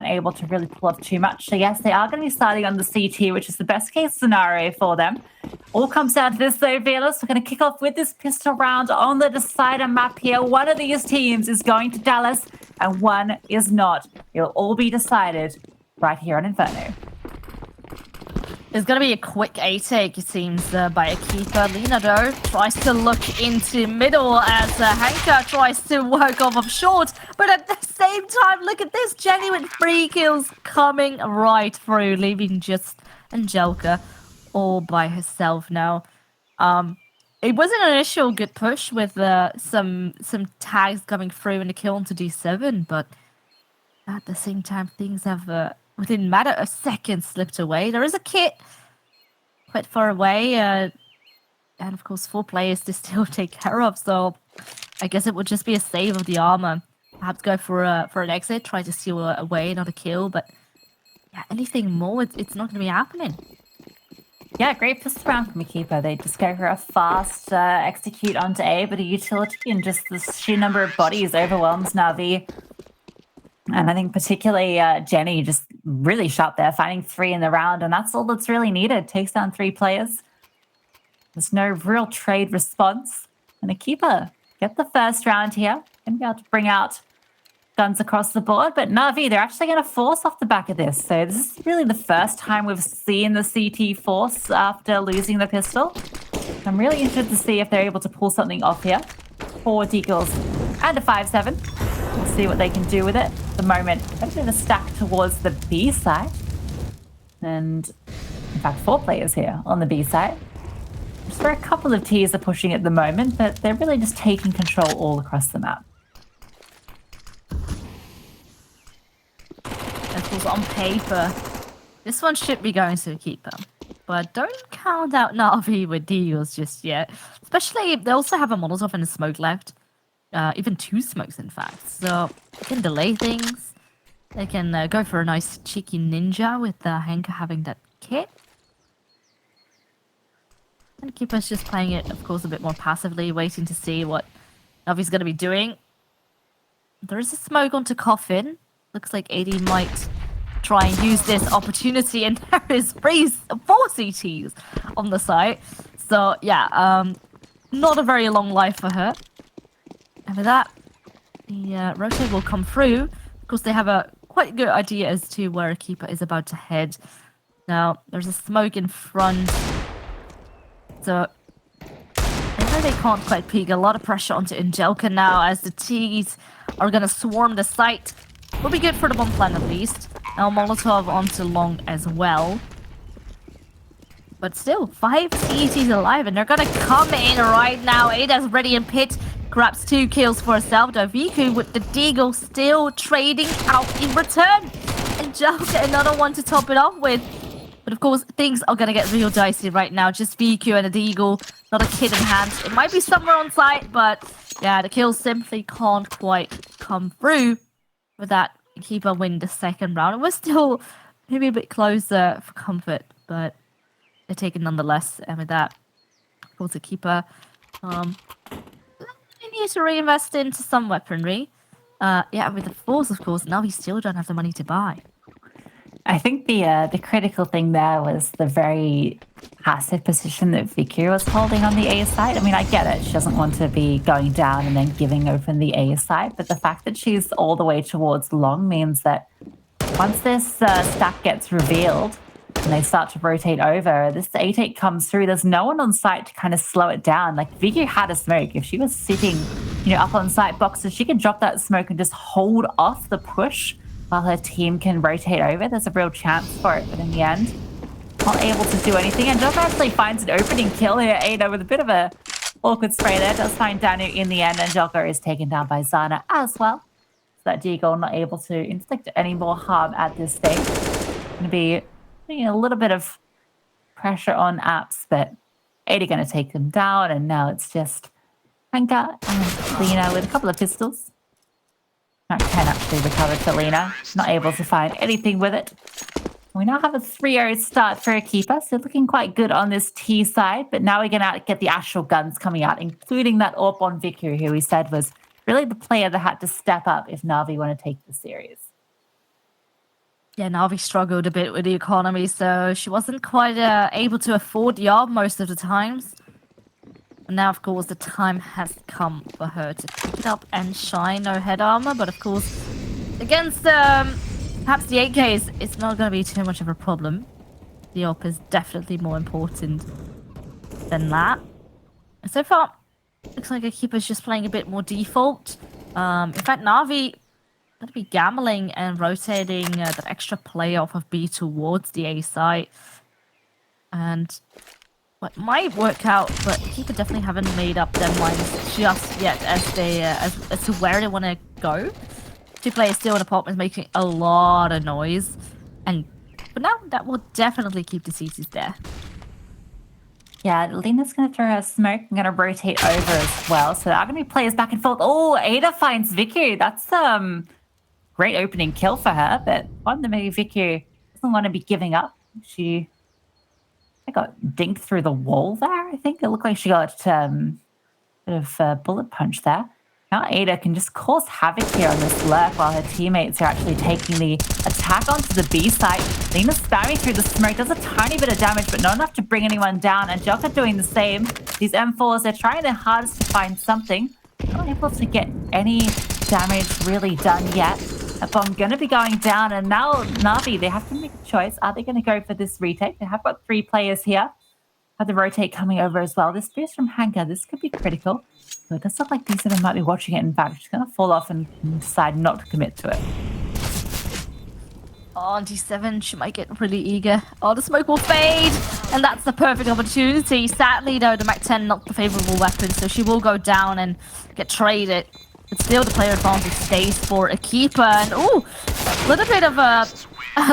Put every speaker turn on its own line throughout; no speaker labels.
able to really pull off too much. So yes, they are going to be starting on the CT, which is the best case scenario for them. All comes down to this though, Velas. We're going to kick off with this pistol round on the decider map here. One of these teams is going to Dallas and one is not. It'll all be decided right here on Inferno.
There's going to be a quick A-take, it seems, by Equipa. Lina, though, tries to look into middle as Hanka tries to work off of short. But at the same time, look at this. Jenny with 3 kills coming right through, leaving just Angelica all by herself now. It was an initial good push with some tags coming through and a kill onto D7, but at the same time, things have... within a matter of seconds, slipped away. There is a kit quite far away, and of course 4 players to still take care of. So I guess it would just be a save of the armor. Perhaps go for an exit, try to steal away, not a kill. But yeah, anything more, it's not going to be happening.
Yeah, great pistol round from Equipa. They just go for a fast execute onto A, but a utility and just the sheer number of bodies overwhelms NAVI. And I think particularly Jenny just really sharp there, finding 3 in the round, and that's all that's really needed. Takes down 3 players. There's no real trade response. And Equipa get the first round here. Gonna be able to bring out guns across the board, but NAVI, they're actually going to force off the back of this. So this is really the first time we've seen the CT force after losing the pistol. I'm really interested to see if they're able to pull something off here. 4 deagles and a 5-7. We'll see what they can do with it. At the moment, a bit of a stack towards the B side. And in fact, 4 players here on the B side. Just where a couple of Ts are pushing at the moment, but they're really just taking control all across the map.
Of course, on paper, this one should be going to Equipa. But don't count out NAVI with deals just yet. Especially, they also have a Molotov and a smoke left. Even 2 smokes, in fact. So, they can delay things. They can go for a nice cheeky ninja with Hanka having that kit. And Equipa's just playing it, of course, a bit more passively, waiting to see what NAVI's going to be doing. There is a smoke onto Coffin. Looks like AD might try and use this opportunity, and there is 4 CTs on the site. So, yeah, not a very long life for her. And with that, the rotate will come through. Of course, they have a quite good idea as to where Equipa is about to head. Now, there's a smoke in front. So, I know they can't quite peek. A lot of pressure onto Angelica now as the Ts are going to swarm the site. Will be good for the bomb plan at least. Now Molotov onto long as well. But still, 5 CETs alive and they're gonna come in right now. Ada's ready in pit. Grabs 2 kills for herself. Daviku with the deagle still trading out in return. Angelica another one to top it off with. But of course, things are gonna get real dicey right now. Just VQ and a deagle, not a kid in hand. It might be somewhere on site, but yeah, the kills simply can't quite come through. With that, Equipa win the second round. It was still maybe a bit closer for comfort, but they're taken nonetheless. And with that, of course, Equipa they need to reinvest into some weaponry. Yeah, with the force, of course, now we still don't have the money to buy.
I think the critical thing there was the very passive position that Vicky was holding on the A side. I mean, I get it. She doesn't want to be going down and then giving open the A side. But the fact that she's all the way towards long means that once this stack gets revealed and they start to rotate over, this A-take comes through. There's no one on site to kind of slow it down. Like, Vicky had a smoke. If she was sitting, up on site boxes, she could drop that smoke and just hold off the push while her team can rotate over. There's a real chance for it, but in the end, not able to do anything. And Job actually finds an opening kill here, Ada, with a bit of a awkward spray there. Does find Danu in the end, and Joker is taken down by Zana as well. So that Deagle not able to inflict any more harm at this stage. Going to be putting a little bit of pressure on Apps, but Ada going to take them down, and now it's just Hanka and Lena with a couple of pistols. That can actually recover to Lena. Not able to find anything with it. We now have a 3-0 start for Equipa, so looking quite good on this T side. But now we're going to get the actual guns coming out, including that AWP on Viku, who we said was really the player that had to step up if NAVI want to take the series.
Yeah, Navi struggled a bit with the economy, so she wasn't quite able to afford the arm most of the times. And now, of course, the time has come for her to pick it up and shine. No head armor, but of course, against perhaps the 8K, it's not going to be too much of a problem. The AWP is definitely more important than that. And so far, looks like Equipa's just playing a bit more default. In fact, Navi going to be gambling and rotating that extra play off of B towards the A site. And what might work out, but Equipa definitely haven't made up their minds just yet as they as to where they want to go. Two players still in apartments making a lot of noise, and for now that will definitely keep the CTs there.
Yeah, Lena's going to throw her smoke. I'm going to rotate over as well. So there are going to be players back and forth. Oh, Ada finds Vicky. That's great opening kill for her, but one that maybe Vicky doesn't want to be giving up. She got dinked through the wall there, I think. It looked like she got a bit of bullet punch there. Now Ada can just cause havoc here on this lurk while her teammates are actually taking the attack onto the B site. Lena spamming through the smoke, does a tiny bit of damage, but not enough to bring anyone down. And Jelka doing the same. These M4s, they're trying their hardest to find something. Not able to get any damage really done yet. A bomb going to be going down, and now Navi, they have to make a choice. Are they going to go for this retake? They have got 3 players here. Have the rotate coming over as well. This boost from Hanka, this could be critical. So it does look like these of them might be watching it. In fact, she's going to fall off and decide not to commit to it.
Oh, on D7, she might get really eager. Oh, the smoke will fade, and that's the perfect opportunity. Sadly, though, the MAC-10 not the favorable weapon, so she will go down and get traded. But still, the player advantage stays for Equipa. And, ooh, a little bit of a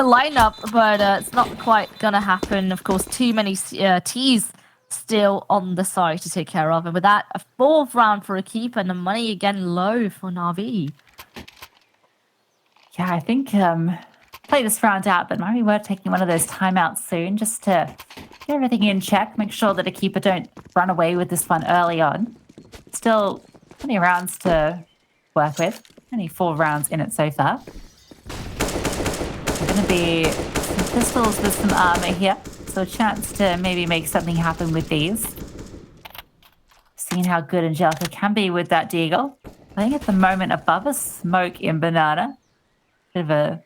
lineup, but it's not quite going to happen. Of course, too many T's still on the side to take care of. And with that, a 4th round for Equipa, and the money again low for Navi.
Yeah, I think play this round out, but maybe we're taking one of those timeouts soon just to get everything in check, make sure that Equipa don't run away with this one early on. Still plenty of rounds to work with. Only 4 rounds in it so far. There's going to be some pistols with some armor here, so a chance to maybe make something happen with these. Seeing how good Angelica can be with that deagle. I think at the moment above a smoke in Banana. Bit of a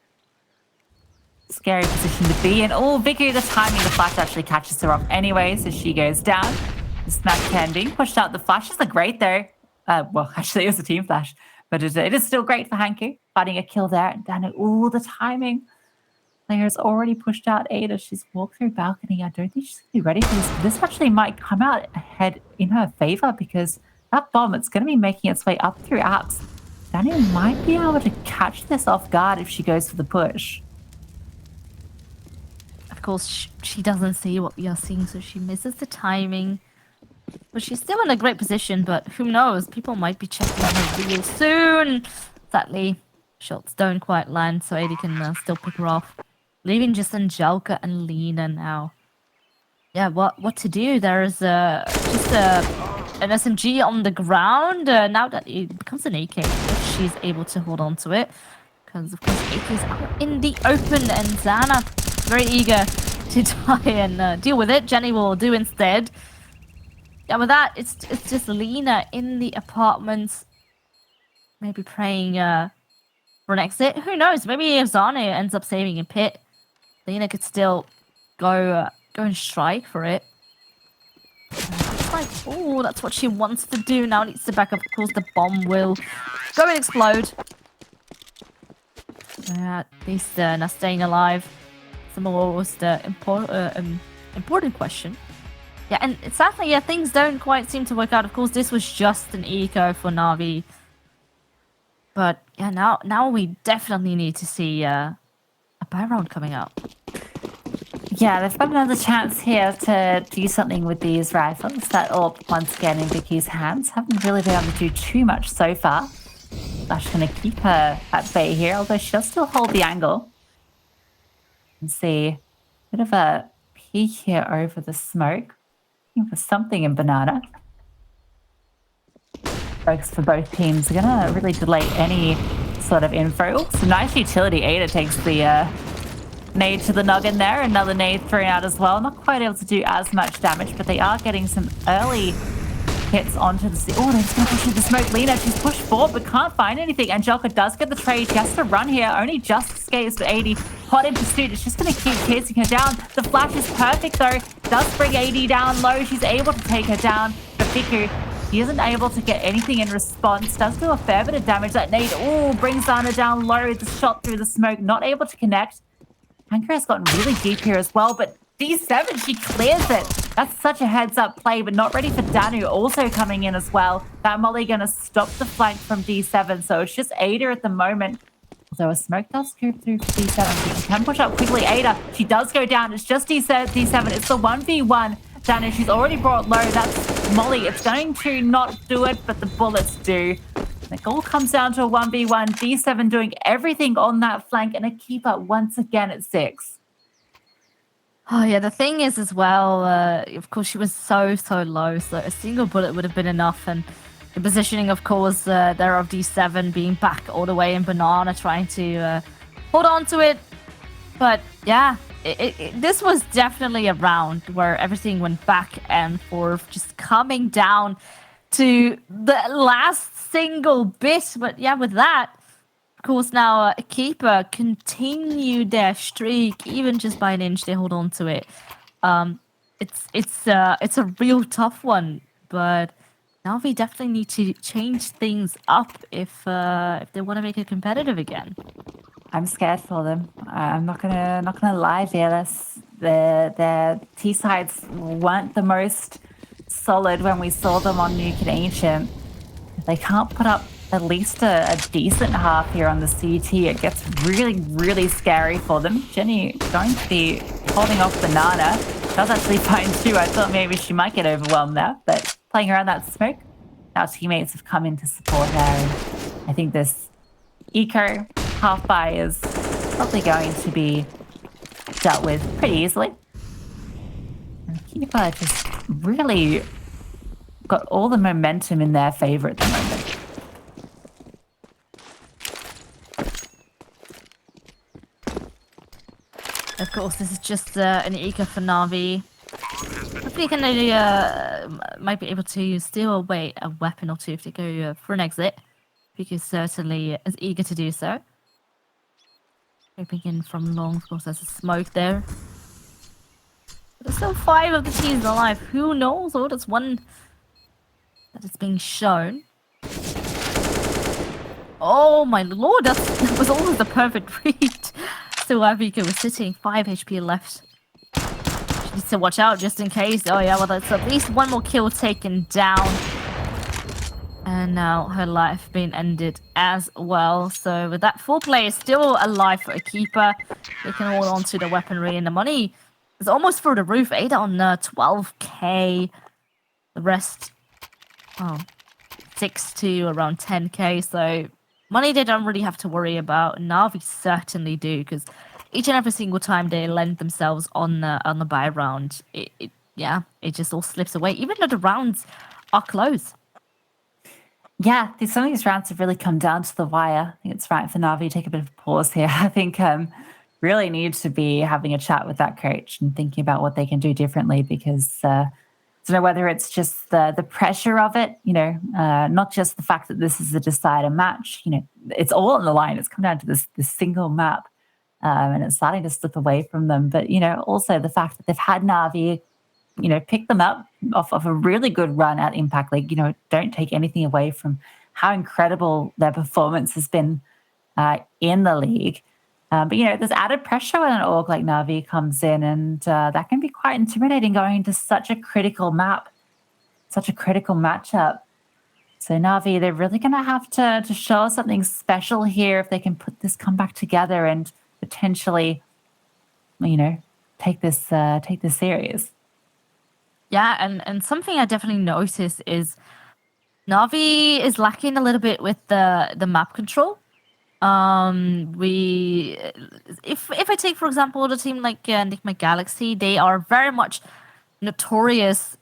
scary position to be in. Oh, Vicky, the timing, the flash actually catches her off anyway, so she goes down. The smack can being pushed out. The flashes are great though. Well, actually, it was a team flash, but it is still great for Hanku. Fighting a kill there. And ooh, the timing. Player's already pushed out Ada. She's walked through balcony. I don't think she's going to be ready for this. This actually might come out ahead in her favor because that bomb, it's going to be making its way up through apps. Daniel might be able to catch this off guard if she goes for the push.
Of course, she doesn't see what we are seeing, so she misses the timing. But she's still in a great position, but who knows? People might be checking on her real soon. Sadly, shots don't quite land, so AD can still pick her off. Leaving just Angelica and Lena now. Yeah, what to do? There is just an SMG on the ground. Now that it becomes an AK, if she's able to hold on to it. Because, of course, AK is out in the open, and Zana very eager to try and deal with it. Jenny will do instead. Yeah, with that, it's just Lena in the apartment, maybe praying for an exit. Who knows? Maybe if Zana ends up saving a pit, Lena could still go and strike for it. It's like, oh, that's what she wants to do. Now needs to back up. Of course, the bomb will go and explode. At least now staying alive. Some most important question. Yeah, and sadly, yeah, things don't quite seem to work out. Of course, this was just an eco for Navi. But yeah, now we definitely need to see a buy round coming up.
Yeah, they've got another chance here to do something with these rifles. That AWP once again in Vicky's hands. Haven't really been able to do too much so far. Flash going to keep her at bay here, although she does still hold the angle. And see a bit of a peek here over the smoke. Looking for something in Banana. Folks for both teams are going to really delay any sort of info. Ooh, some nice utility. Ada takes the nade to the noggin there. Another nade thrown out as well. Not quite able to do as much damage, but they are getting some early hits onto the... Oh, they're just going to push through the smoke. Lena, she's pushed forward, but can't find anything. Angelica does get the trade. She has to run here. Only just escapes, but 80 hot in pursuit. It's just going to keep chasing her down. The flash is perfect, though. Does bring 80 down low. She's able to take her down. But Viku, he isn't able to get anything in response. Does do a fair bit of damage. That nade, brings Zana down low. The shot through the smoke, not able to connect. Anchor has gotten really deep here as well, but D7, she clears it. That's such a heads-up play, but not ready for Danu also coming in as well. That molly going to stop the flank from D7, so it's just Ada at the moment. Although a smoke does scoop through for D7, she can push up quickly. Ada, she does go down. It's just D7. It's the 1v1. Danu, she's already brought low. That's Molly. It's going to not do it, but the bullets do. It all comes down to a 1v1. D7 doing everything on that flank, and Equipa once again at 6.
Oh, yeah, the thing is as well, of course, she was so low, so a single bullet would have been enough, and the positioning, of course, there of D7 being back all the way in Banana, trying to hold on to it. But, yeah, this was definitely a round where everything went back and forth, just coming down to the last single bit. But, yeah, with that, of course, now Equipa continued their streak, even just by an inch. They hold on to it. It's a real tough one, but now we definitely need to change things up if they want to make it competitive again.
I'm scared for them. I'm not gonna lie, Fearless. Their T sides weren't the most solid when we saw them on Nuke and Ancient. If they can't put up at least a decent half here on the CT, it gets really scary for them. Jenny going to be holding off Banana. Does actually find 2. I thought maybe she might get overwhelmed there, but playing around that smoke. Our teammates have come in to support her, and I think this eco half buy is probably going to be dealt with pretty easily. And Equipa just really got all the momentum in their favor at the moment.
Of course, this is just an eco for Navi. Hopefully, might be able to steal away a weapon or two if they go for an exit, because certainly is eager to do so. Creeping in from long, of course, there's a smoke there. But there's still 5 of the teams alive. Who knows? Oh, there's one that is being shown. Oh my lord, that was almost the perfect read. So Vika was sitting, 5 HP left. She needs to watch out just in case. Oh yeah, well that's at least one more kill taken down. And now her life being ended as well. So with that, 4 players still alive for Equipa. They can hold on to the weaponry, and the money is almost through the roof. Ada on 12k. The rest, 6 to around 10k. So money they don't really have to worry about. Navi certainly do, because each and every single time they lend themselves on the buy round, it just all slips away, even though the rounds are close.
Yeah, some of these rounds have really come down to the wire. I think it's right for Navi to take a bit of a pause here. I think really need to be having a chat with that coach and thinking about what they can do differently, because I don't know whether it's just the pressure of it, not just the fact that this is a decider match. It's all on the line. It's come down to this single map, and it's starting to slip away from them. But, also the fact that they've had Navi, pick them up off of a really good run at Impact League. Don't take anything away from how incredible their performance has been in the league. But, there's added pressure when an org like Navi comes in, and that can be quite intimidating going into such a critical map, such a critical matchup. So Navi, they're really going to have to show us something special here if they can put this comeback together and potentially, take this serious.
Yeah, and something I definitely noticed is Navi is lacking a little bit with the map control. If I take, for example, the team like Nick Galaxy, they are very much notorious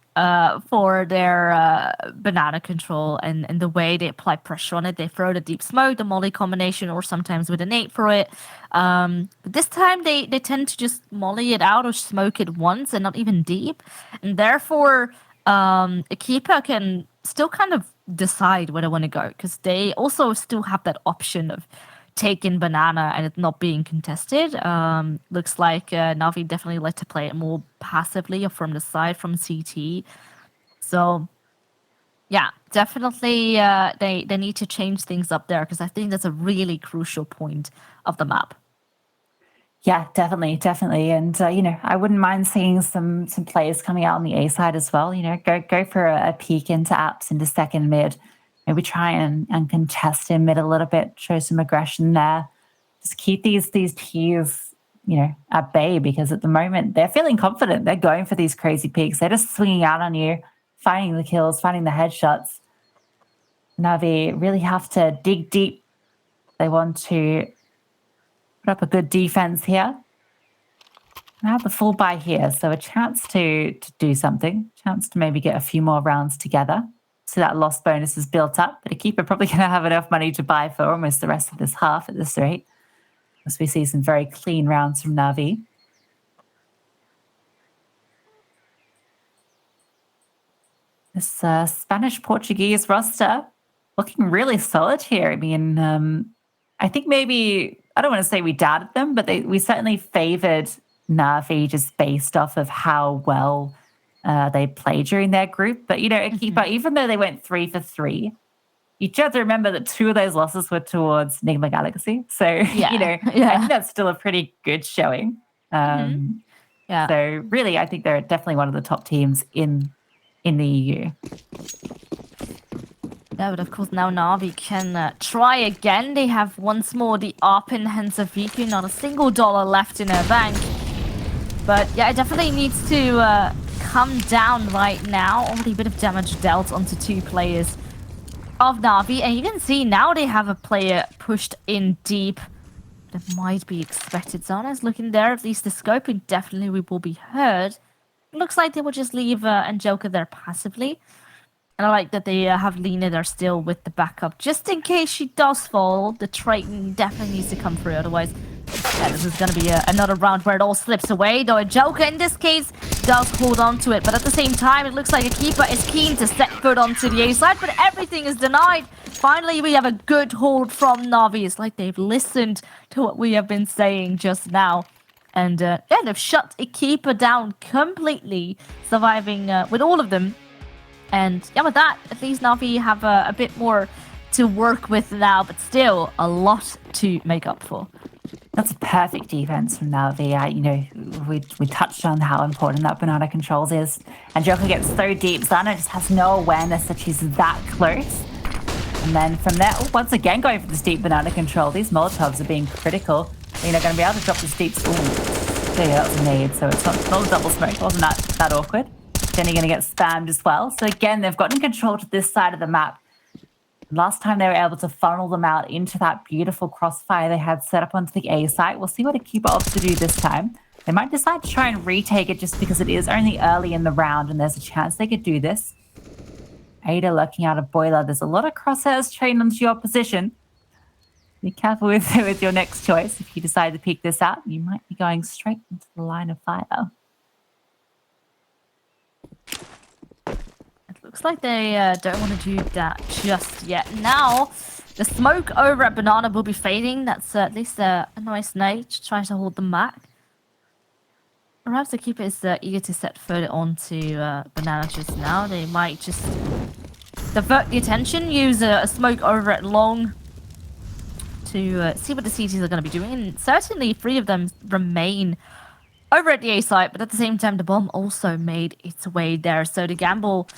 for their banana control and the way they apply pressure on it. They throw the deep smoke, the molly combination, or sometimes with a nade for it. But this time they tend to just molly it out or smoke it once and not even deep. And therefore, Equipa can still kind of decide where they want to go, because they also still have that option of taking banana and it not being contested. Looks like Navi definitely like to play it more passively or from the side from CT. So yeah, definitely they need to change things up there, because I think that's a really crucial point of the map.
Yeah, definitely. And, I wouldn't mind seeing some players coming out on the A side as well. Go for a peek into apps into second mid. Maybe try and contest in mid a little bit, show some aggression there. Just keep these teams, at bay, because at the moment they're feeling confident. They're going for these crazy peaks. They're just swinging out on you, finding the kills, finding the headshots. Navi really have to dig deep. They want to put up a good defense here. I have the full buy here, so a chance to do something, chance to maybe get a few more rounds together. So that loss bonus is built up, but Equipa probably going to have enough money to buy for almost the rest of this half at this rate, as we see some very clean rounds from Navi. This Spanish-Portuguese roster looking really solid here. I mean, I think maybe, I don't want to say we doubted them, but we certainly favored Navi just based off of how well they played during their group. But, Equipa, even though they went 3 for 3, you just have to remember that 2 of those losses were towards Nigma Galaxy. So, I think that's still a pretty good showing. So really, I think they're definitely one of the top teams in the EU.
Yeah, but of course now Navi can try again. They have once more the ARP enhancer VQ, not a single dollar left in their bank. But yeah, it definitely needs to come down right now. Already a bit of damage dealt onto 2 players of Navi. And you can see now they have a player pushed in deep. That might be expected. Zana's looking there. At least the scoping definitely will be heard. Looks like they will just leave Angelica there passively. And I like that they have Lena there still with the backup. Just in case she does fall, the Triton definitely needs to come through. Otherwise, yeah, this is going to be another round where it all slips away. Though Angelica, in this case, does hold on to it. But at the same time, it looks like Equipa is keen to set foot onto the A side. But everything is denied. Finally, we have a good hold from Navi. It's like they've listened to what we have been saying just now. And yeah, they've shut Equipa down completely, surviving with all of them. And yeah, with that, at least Navi have a bit more to work with now, but still a lot to make up for.
That's a perfect defense from Navi. We touched on how important that banana controls is. And Joker gets so deep. Zana just has no awareness that she's that close. And then from there, once again going for this deep banana control. These Molotovs are being critical. Going to be able to drop this deep. Ooh, yeah, that was a nade, so it's not a double smoke. Wasn't that awkward? Jenny going to get spammed as well. So again, they've gotten control to this side of the map. Last time they were able to funnel them out into that beautiful crossfire they had set up onto the A site. We'll see what Equipa opts to do this time. They might decide to try and retake it just because it is only early in the round and there's a chance they could do this. Ada lurking out a boiler. There's a lot of crosshairs trained onto your position. Be careful with your next choice. If you decide to peek this out, you might be going straight into the line of fire.
Looks like they don't want to do that just yet. Now, the smoke over at Banana will be fading. That's at least a nice nade to try to hold them back. Perhaps the keeper is eager to set foot onto Banana just now. They might just divert the attention, use a smoke over at Long to see what the CTs are going to be doing. And certainly 3 of them remain over at the A site, but at the same time, the bomb also made its way there. So the gamble,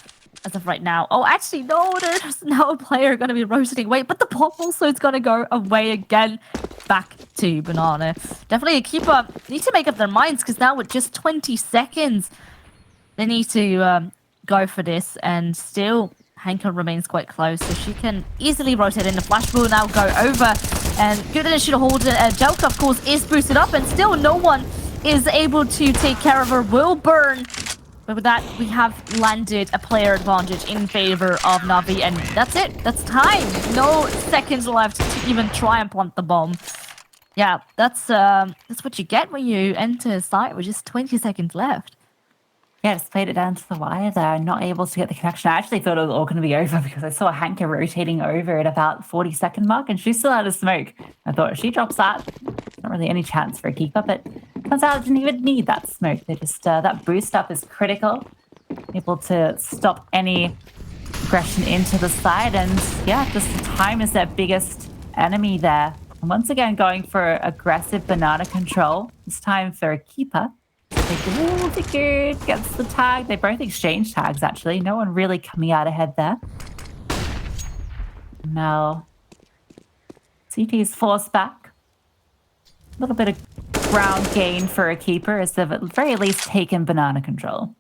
as of right now... Oh, actually, no, there's now a player going to be rotating away, but the bomb also is going to go away again back to Banana. Definitely Equipa need to make up their minds, because now with just 20 seconds, they need to go for this, and still... Hanka remains quite close, so she can easily rotate in. The flash will now go over, and good initiative hold. Jelka, of course, is boosted up, and still no one is able to take care of her. Will burn, But with that, we have landed a player advantage in favor of Navi, and that's it. That's time. No seconds left to even try and plant the bomb. Yeah, that's what you get when you enter a site with just 20 seconds left.
Yeah, just played it down to the wire there, not able to get the connection. I actually thought it was all going to be over because I saw Hanka rotating over at about 40-second mark, and she's still out of smoke. I thought if she drops that, not really any chance for a keeper, but turns out it didn't even need that smoke. They just that boost up is critical, able to stop any aggression into the side, and yeah, just time is their biggest enemy there. And once again, going for aggressive banana control. This time for a keeper. Vicker gets the tag. They both exchange tags, actually. No one really coming out ahead there. Now, CT is forced back. A little bit of ground gain for a keeper as they've at the very least taken banana control.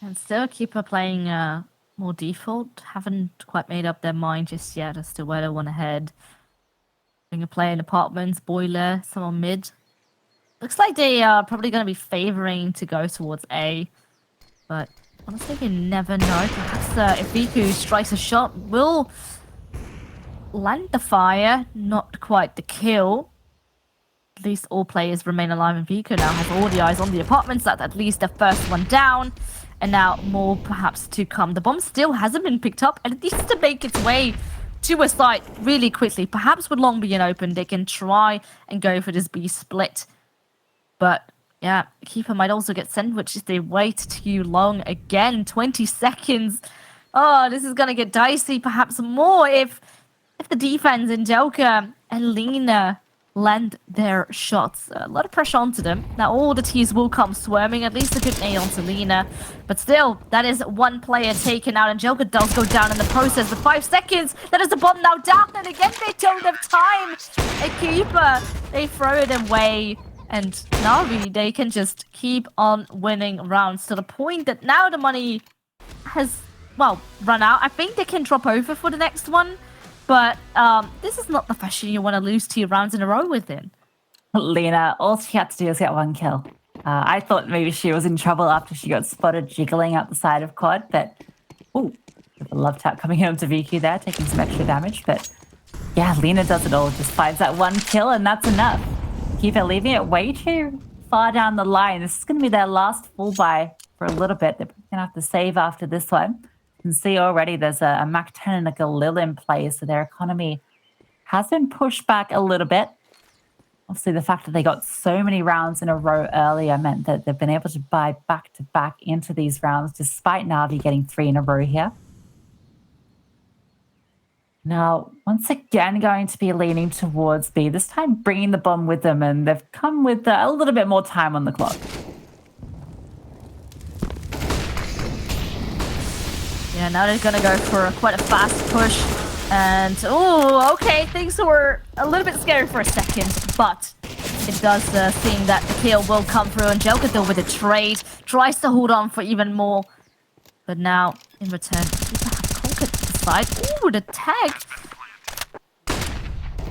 And still Keeper playing more default. Haven't quite made up their mind just yet as to where they want to head. Going to play in apartments, boiler, someone mid. Looks like they are probably going to be favoring to go towards A. But honestly, you never know. Perhaps if Viku strikes a shot, will land the fire. Not quite the kill. At least all players remain alive, and Viku now has all the eyes on the apartments. That's at least the first one down. And now more perhaps to come. The bomb still hasn't been picked up, and it needs to make its way to a site really quickly. Perhaps with long being open, they can try and go for this B split. But yeah, Keeper might also get sandwiched if they wait too long. Again, 20 seconds. Oh, this is going to get dicey. Perhaps more if the defense in Joker and Lena land their shots. A lot of pressure onto them. Now all the T's will come swarming. At least a good A onto Lena. But still, that is one player taken out, and Joker does go down in the process. With 5 seconds, that is the bomb now down, and again they don't have time. A Keeper, they throw it away. And Navi, they can just keep on winning rounds to the point that now the money has, well, run out. I think they can drop over for the next one. But this is not the fashion you want to lose 2 rounds in a row within.
Lena, all she had to do was get 1 kill. I thought maybe she was in trouble after she got spotted jiggling out the side of quad, but ooh, a love tap coming in onto VQ there, taking some extra damage. But yeah, Lena does it all, just finds that 1 kill, and that's enough. Keep it leaving it way too far down the line. This is going to be their last full buy for a little bit. They're going to have to save after this one. You can see already there's a Mac 10 and a Galil in play, so their economy has been pushed back a little bit. Obviously, the fact that they got so many rounds in a row earlier meant that they've been able to buy back-to-back into these rounds, despite Navi getting 3 in a row here. Now, once again, going to be leaning towards B, this time bringing the bomb with them, and they've come with a little bit more time on the clock.
Yeah, now they're going to go for quite a fast push. And, oh, okay, things were a little bit scary for a second, but it does seem that the kill will come through, and Joker though with a trade tries to hold on for even more. But now, in return, people have conquered the side. Ooh, the tag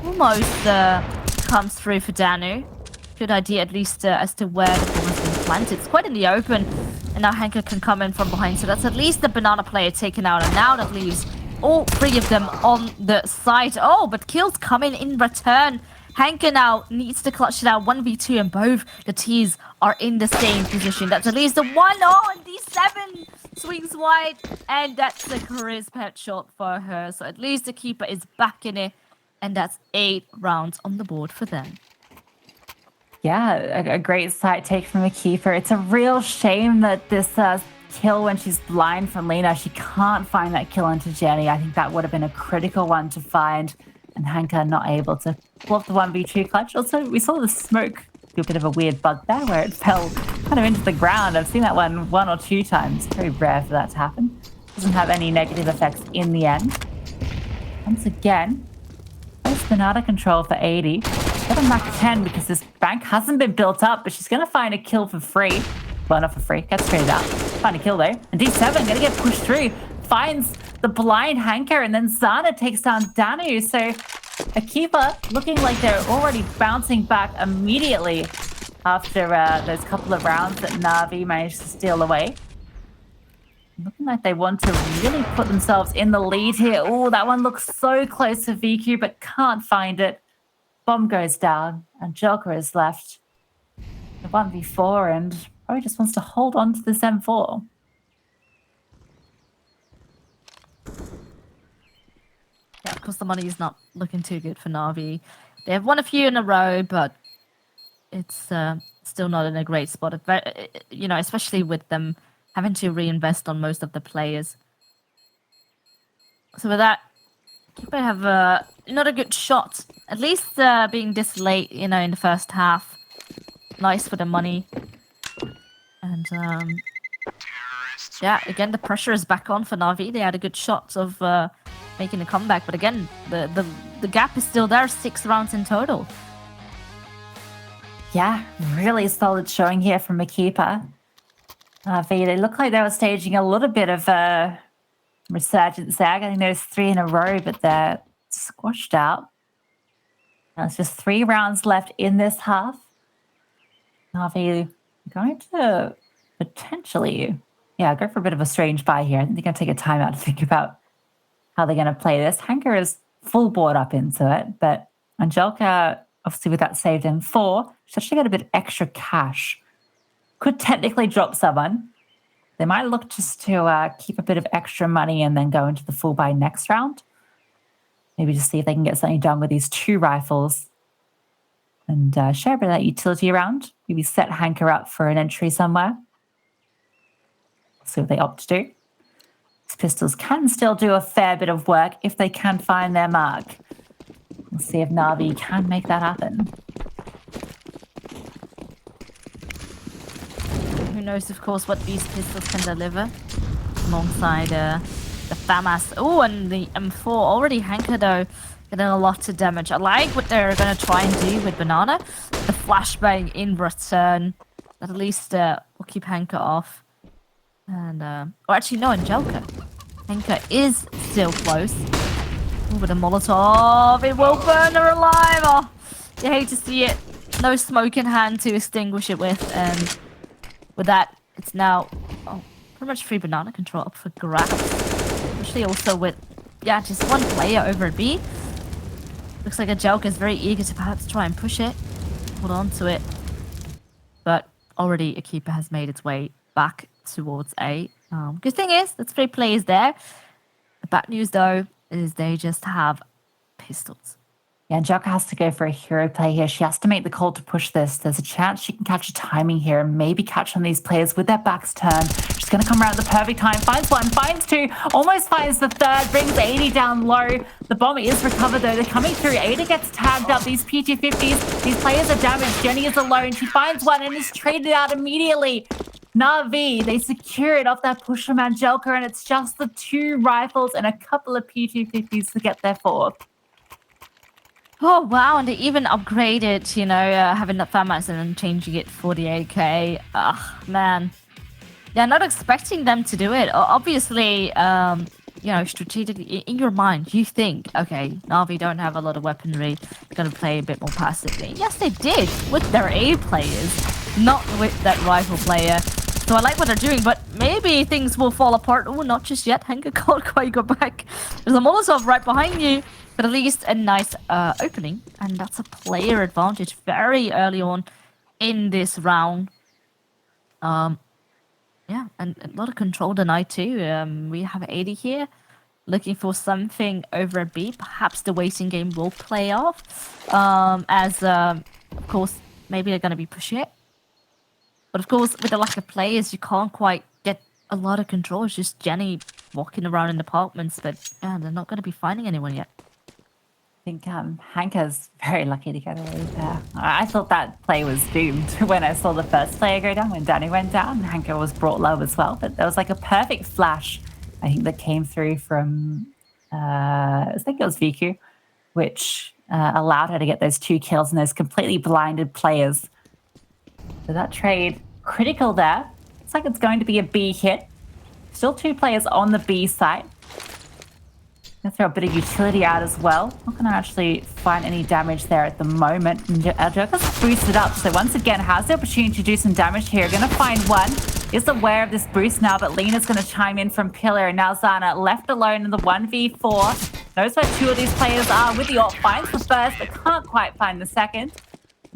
almost comes through for Danu. Good idea, at least as to where the bomb has been planted. It's quite in the open, and now Hanka can come in from behind, so that's at least the banana player taken out, and now that leaves all 3 of them on the side. Oh, but kills coming in return. Hanka now needs to clutch it out 1v2, and both the T's are in the same position. That's at least a 1. Oh, and D7 swings wide, and that's a crisp headshot for her. So at least the keeper is back in it, and that's 8 rounds on the board for them.
Yeah, a great side take from a keeper. It's a real shame that this kill when she's blind from Lena, she can't find that kill into Jenny. I think that would have been a critical one to find, and Hanka not able to pull off the 1v2 clutch. Also, we saw the smoke do a bit of a weird bug there where it fell kind of into the ground. I've seen that one or 2 times. Very rare for that to happen. Doesn't have any negative effects in the end. Once again, there's banana control for 80. Got a Mac 10 because this bank hasn't been built up, but she's going to find a kill for free. Well, not for free. Gets traded out. Find a kill though. And D7 going to get pushed through. Finds the blind Hanker, and then Zana takes down Danu. So Equipa looking like they're already bouncing back immediately after those couple of rounds that NAVI managed to steal away. Looking like they want to really put themselves in the lead here. Oh, that one looks so close to VQ, but can't find it. Bomb goes down, and Joker is left. The 1v4, and probably just wants to hold on to this M4.
Yeah, of course, the money is not looking too good for NAVI. They have won a few in a row, but it's still not in a great spot. You know, especially with them having to reinvest on most of the players. So with that, Equipa have not a good shot. At least being this late, you know, in the first half. Nice for the money. And yeah, again, the pressure is back on for NAVI. They had a good shot of making a comeback, but again, the gap is still there. 6 rounds in total.
Yeah, really solid showing here from Equipa. They look like they were staging a little bit of a resurgence there. I think there's 3 in a row, but they're squashed out. Now it's just 3 rounds left in this half. NAVI going to potentially, go for a bit of a strange buy here. I think they're going to take a time out to think about how they're going to play this. Hanker is full board up into it, but Angelica, obviously with that saved M4, she's actually got a bit of extra cash. Could technically drop someone. They might look just to keep a bit of extra money and then go into the full buy next round. Maybe just see if they can get something done with these 2 rifles and share a bit of that utility around. Maybe set Hanker up for an entry somewhere. See what they opt to do. These pistols can still do a fair bit of work if they can find their mark. We'll see if NAVI can make that happen.
Who knows, of course, what these pistols can deliver alongside the FAMAS. Oh, and the M4 already. Hanker, though, getting a lot of damage. I like what they're going to try and do with Banana. The flashbang in return. At least will keep Hanker off. And, or actually, no, Angelica. Hanker is still close. Ooh, with a Molotov. It will burn her alive. Oh, you hate to see it. No smoke in hand to extinguish it with. And with that, it's now pretty much free banana control up for grabs. Especially also with, just 1 player over at B. Looks like Angelica is very eager to perhaps try and push it. Hold on to it. But already Equipa has made its way back towards A. Good thing is, there's 3 players there. The bad news, though, is they just have pistols.
Yeah, Angelica has to go for a hero play here. She has to make the call to push this. There's a chance she can catch a timing here and maybe catch on these players with their backs turned. She's going to come around at the perfect time. Finds 1, finds 2, almost finds the 3rd, brings 80 down low. The bomb is recovered, though. They're coming through. Ada gets tagged up. These P250s, these players are damaged. Jenny is alone. She finds 1 and is traded out immediately. NAVI, they secure it off that push from Angelica, and it's just the 2 rifles and a couple of P250s to get their 4th.
Oh, wow, and they even upgraded, you know, having the FAMAS and then changing it for the AK. Ugh, man. Yeah, not expecting them to do it. Obviously, you know, strategically, in your mind, you think, okay, NAVI don't have a lot of weaponry, they're going to play a bit more passively. Yes, they did, with their A players, not with that rifle player. So I like what they're doing, but maybe things will fall apart. Oh, not just yet. Hanker can't quite go back. There's a Molotov right behind you. But at least a nice opening. And that's a player advantage very early on in this round. Yeah, and a lot of control denied too. We have 80 here. Looking for something over a B. Perhaps the waiting game will play off. Of course, maybe they're going to be pushing it. But of course, with the lack of players, you can't quite get a lot of control. It's just Jenny walking around in apartments. But yeah, they're not going to be finding anyone yet.
I think Hanker's very lucky to get away there. I thought that play was doomed when I saw the first player go down, when Danny went down. Hanker was brought low as well, but there was like a perfect flash, I think, that came through from, I think it was VQ, which allowed her to get those 2 kills and those completely blinded players. So that trade, critical there. Looks like it's going to be a B hit. Still 2 players on the B site. Gonna throw a bit of utility out as well. Not gonna actually find any damage there at the moment. And Joker's boosted up, so once again has the opportunity to do some damage here. Gonna find one. Is aware of this boost now, but Lena's gonna chime in from Pillar, and now Zana left alone in the 1v4. Knows where two of these players are with the ult. Finds the first, but can't quite find the second.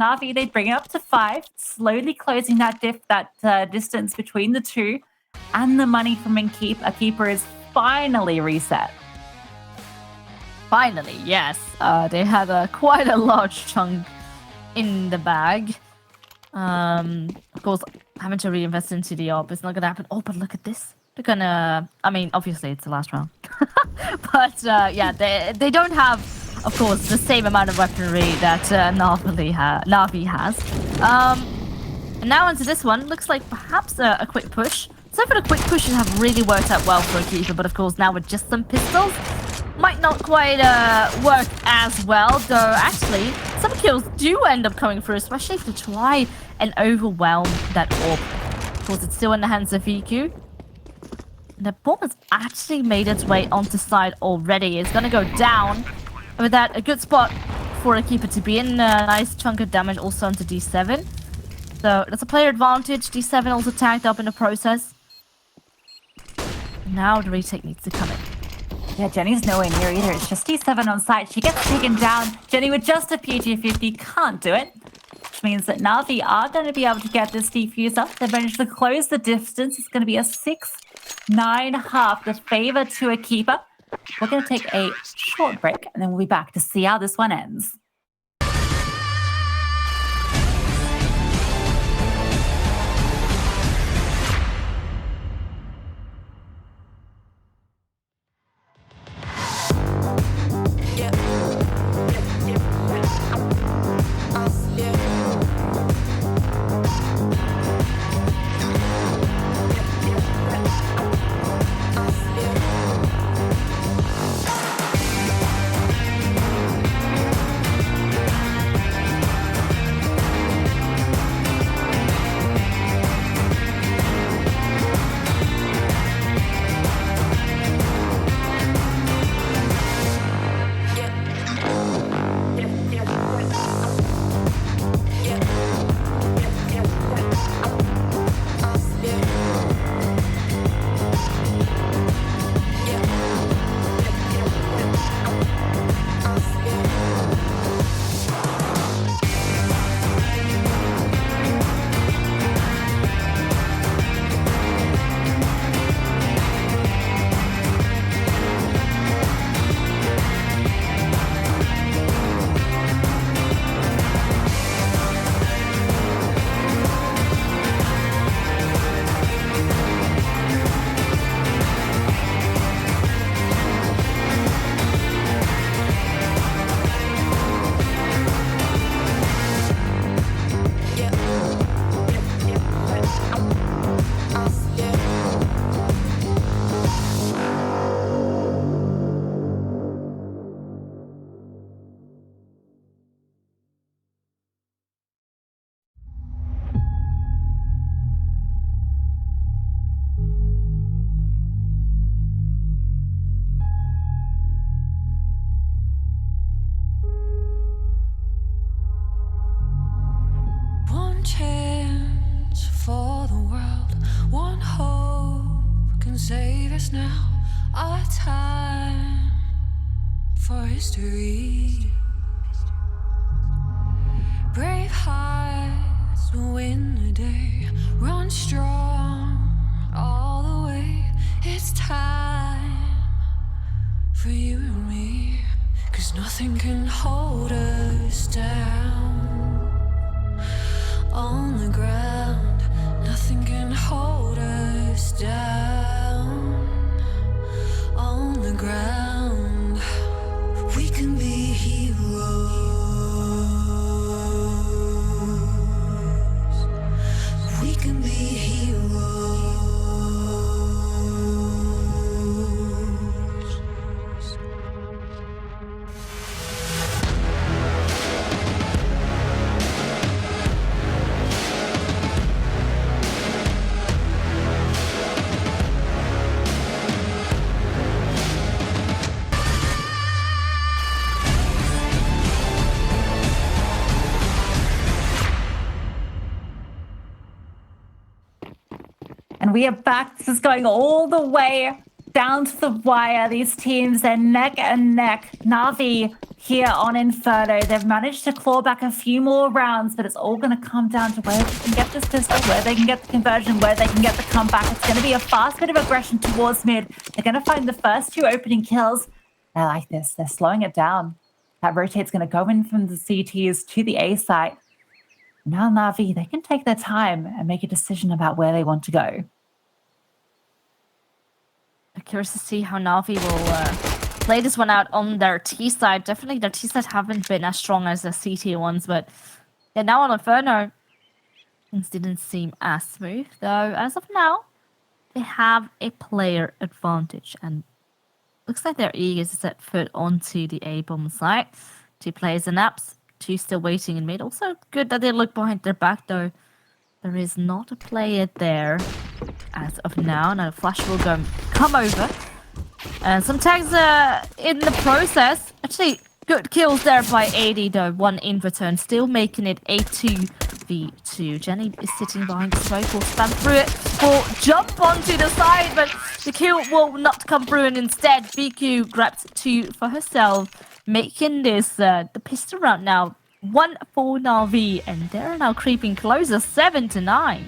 Navi, they bring it up to 5, slowly closing that distance between the two. And the money from Equipa is finally reset.
Finally, yes. They had quite a large chunk in the bag. Of course, having to reinvest into the op is not going to happen. Oh, but look at this. They're going to... I mean, obviously, it's the last round. But, yeah, they don't have, of course, the same amount of weaponry that NAVI has. And now into this one. Looks like perhaps a quick push. So far, the quick pushes have really worked out well for Equipa, but of course, now with just some pistols, might not quite work as well, though actually some kills do end up coming through, especially if they try and overwhelm that orb. Of course, it's still in the hands of VQ. The bomb has actually made its way onto side already. It's going to go down. And with that, a good spot for Equipa to be in. A nice chunk of damage also onto D7. So that's a player advantage. D7 also tagged up in the process. Now the retake needs to come in.
Yeah, Jenny's nowhere near either. It's just D7 on site. She gets taken down. Jenny with just a PG50 can't do it. Which means that Navi are going to be able to get this defuse up. They've managed to close the distance. It's going to be a 6-9 the favor to Equipa. We're going to take a short break, and then we'll be back to see how this one ends.
Save us now, our time for history. Brave hearts will win the day. Run strong all the way. It's time for you and me. 'Cause nothing can hold us down. On the ground, nothing can hold us down. On the ground, we can be heroes. We can be heroes.
we are back. This is going all the way down to the wire. These teams, they're neck and neck. NAVI here on Inferno. They've managed to claw back a few more rounds, but it's all going to come down to where they can get this pistol, where they can get the conversion, where they can get the comeback. It's going to be a fast bit of aggression towards mid. They're going to find the first 2 opening kills. I like this. They're slowing it down. That rotate's going to go in from the CTs to the A site. Now NAVI, they can take their time and make a decision about where they want to go.
I'm curious to see how NAVI will play this one out on their T side. Definitely their T side haven't been as strong as the CT ones, but yeah, now on Inferno, things didn't seem as smooth. Though as of now, they have a player advantage, and looks like they're eager to set foot onto the A bomb site. 2 players in apps, 2 still waiting in mid. Also good that they look behind their back though. There is not a player there as of now. Now Flash will come over. And some tags in the process. Actually, good kills there by 80 though. 1 in return. Still making it a 2v2. Jenny is sitting behind the smoke. Will spam through it. Will jump onto the side, but the kill will not come through. And instead, BQ grabs 2 for herself. Making this the pistol round now 1 for NAVI, and they're now creeping closer 7-9.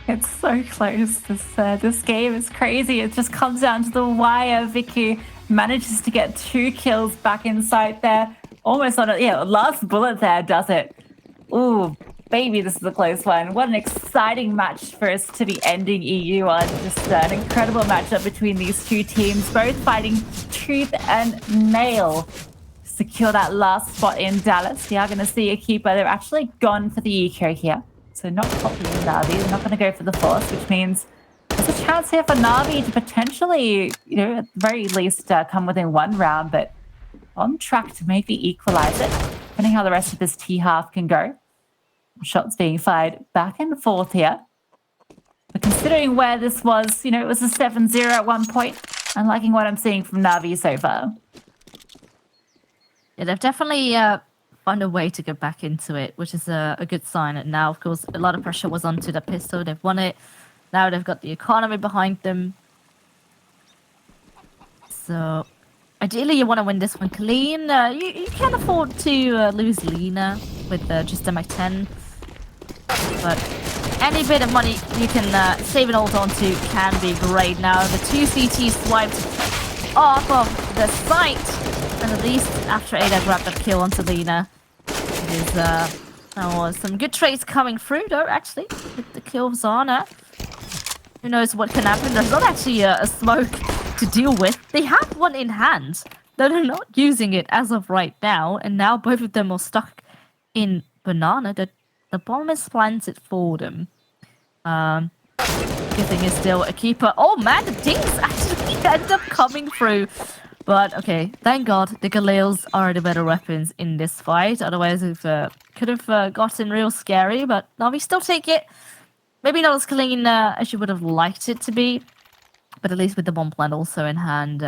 It's so close. This game is crazy. It just comes down to the wire. Vicky manages to get 2 kills back in sight there. Almost on a last bullet there does it. Ooh, baby, this is a close one. What an exciting match for us to be ending EU on. Just an incredible matchup between these 2 teams, both fighting tooth and nail. Secure that last spot in Dallas. We are going to see Equipa. They're actually gone for the eco here. So not copying NAVI. They're not going to go for the force, which means there's a chance here for NAVI to potentially, at the very least come within 1 round, but on track to maybe equalize it, depending how the rest of this T half can go. Shots being fired back and forth here. But considering where this was, it was a 7-0 at one point. I'm liking what I'm seeing from NAVI so far.
Yeah, they've definitely found a way to get back into it, which is a good sign. And now, of course, a lot of pressure was onto the pistol. They've won it. Now they've got the economy behind them. So, ideally, you want to win this one clean. You can't afford to lose Lena with just a Mac-10. But any bit of money you can save and hold on to can be great. Now, the 2 CTs swiped off of the site. And at least after Ada grabbed that kill onto Lena, it is some good trades coming through though, actually, with the kill of Zana. Who knows what can happen? There's not actually a smoke to deal with. They have 1 in hand, though they're not using it as of right now. And now both of them are stuck in banana. The bomb is planted for them. Good thing is still a keeper. Oh man, the dings actually end up coming through. But okay, thank God the Galils are the better weapons in this fight. Otherwise, it could have gotten real scary. But now we still take it. Maybe not as clean as you would have liked it to be. But at least with the bomb plant also in hand,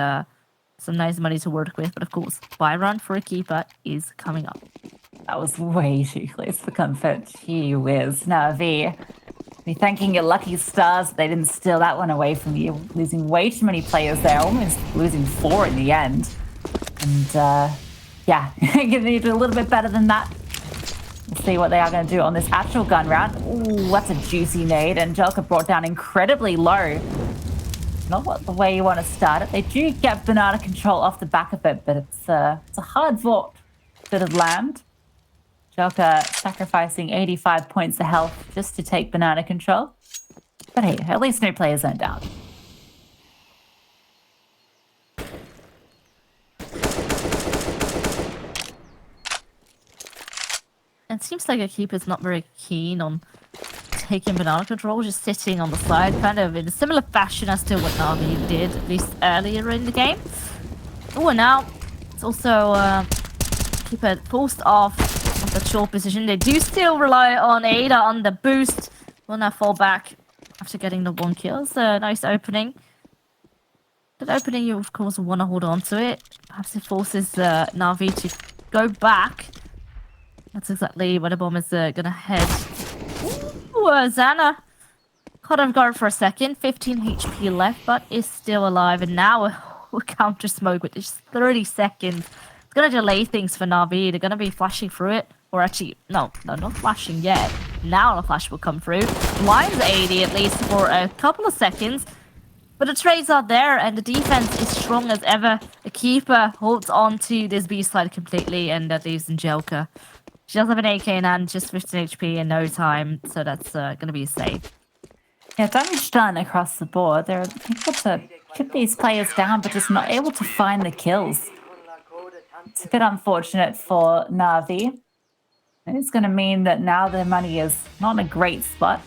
some nice money to work with. But of course, buy run for a keeper is coming up.
That was way too close for comfort. Gee whiz. NAVI, be thanking your lucky stars that they didn't steal that one away from you. Losing way too many players there, almost losing 4 in the end. And yeah, gonna need to do a little bit better than that. We'll see what they are going to do on this actual gun round. Ooh, that's a juicy nade. Angelica brought down incredibly low. Not what the way you want to start it. They do get banana control off the back of it, but it's a hard-fought bit of land. Angelica sacrificing 85 points of health just to take banana control. But hey, at least no players went down.
It seems like Equipa's not very keen on taking banana control, just sitting on the side, kind of in a similar fashion as to what NAVI did, at least earlier in the game. Oh, and now it's also Equipa forced off of the short position. They do still rely on Ada on the boost. Will now fall back after getting the 1 kill. It's a nice opening. That opening, you of course want to hold on to it. Perhaps it forces NAVI to go back. That's exactly where the bomb is going to head. Ooh, Zana caught off guard for a second. 15 HP left, but is still alive. And now we counter smoke with just 30 seconds. It's gonna delay things for Navi. They're gonna be flashing through it. Or actually, no, not flashing yet. Now the flash will come through. Blinds 80 at least for a couple of seconds. But the trades are there and the defense is strong as ever. Equipa holds on to this B side completely and that leaves Angelka. She does have an AK in hand, just 15 HP in no time. So that's going to be a save.
Yeah, damage done across the board. They're able to keep these players down, but just not able to find the kills. It's a bit unfortunate for Navi. And it's going to mean that now their money is not in a great spot.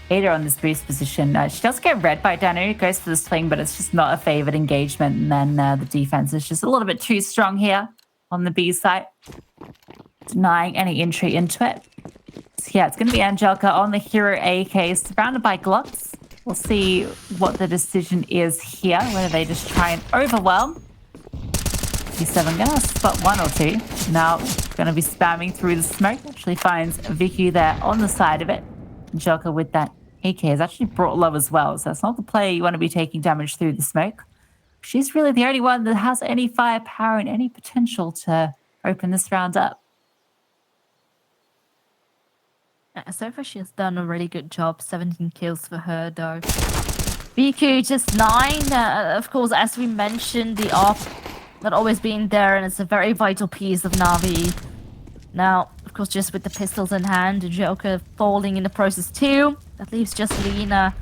Ada on this boost position. She does get read by Danu, goes for the swing, but it's just not a favored engagement. And then the defense is just a little bit too strong here on the B side, denying any entry into it. So yeah, it's going to be Angelka on the hero AK, surrounded by Glocks. We'll see what the decision is here, whether they just try and overwhelm. G7 going to spot one or two. Now going to be spamming through the smoke. Actually finds Vicky there on the side of it. Angelka with that AK is actually brought low as well, so that's not the player you want to be taking damage through the smoke. She's really the only one that has any firepower and any potential to open this round up.
So far she has done a really good job. 17 kills for her though. BQ just 9. Of course, as we mentioned, the ARP not always being there, and it's a very vital piece of Navi. Now, of course, just with the pistols in hand, Joker falling in the process too. That leaves just Lena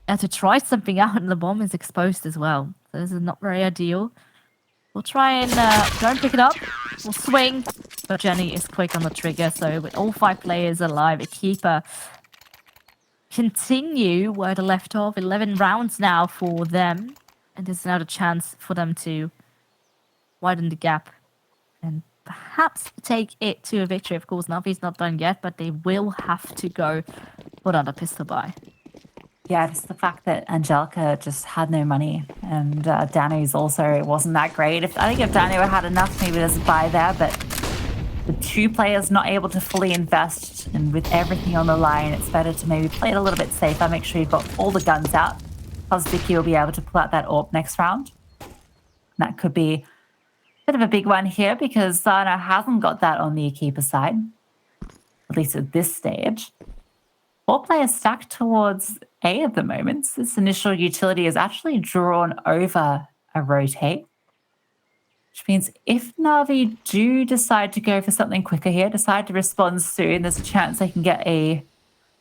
to try something out, and the bomb is exposed as well. So this is not very ideal. We'll try and go and pick it up. We'll swing, but Jenny is quick on the trigger. So with all 5 players alive, Equipa continue where they left off. 11 rounds now for them, and there's now the chance for them to widen the gap and perhaps take it to a victory. Of course, Navi's not done yet, but they will have to go for another pistol buy.
Yeah, just the fact that Angelka just had no money, and Danu's also wasn't that great. I think if Danu had enough, maybe there's a buy there, but the 2 players not able to fully invest, and with everything on the line, it's better to maybe play it a little bit safer, make sure you've got all the guns out. Plus, Vicky will be able to pull out that AWP next round. And that could be bit of a big one here because Zana hasn't got that on the Equipa side, at least at this stage. 4 players stacked towards A at the moment. So this initial utility is actually drawn over a rotate, which means if Navi do decide to go for something quicker here, decide to respond soon, there's a chance they can get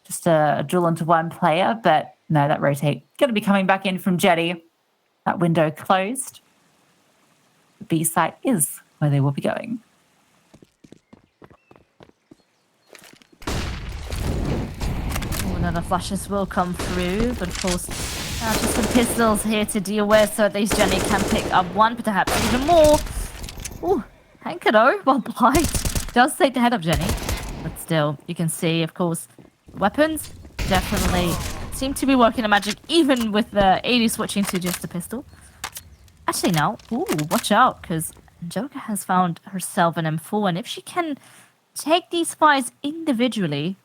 just a duel into 1 player. But no, that rotate going to be coming back in from Jetty. That window closed. The B site is where they will be going.
Another flashes will come through, but of course, just some pistols here to deal with, so at least Jenny can pick up 1, perhaps even more. Ooh, Hanker though, well, Blight does take the head of Jenny, but still, you can see, of course, weapons definitely seem to be working a magic, even with the 80 switching to just a pistol. Actually, no. Ooh, watch out, because Joker has found herself an M4, and if she can take these fights individually,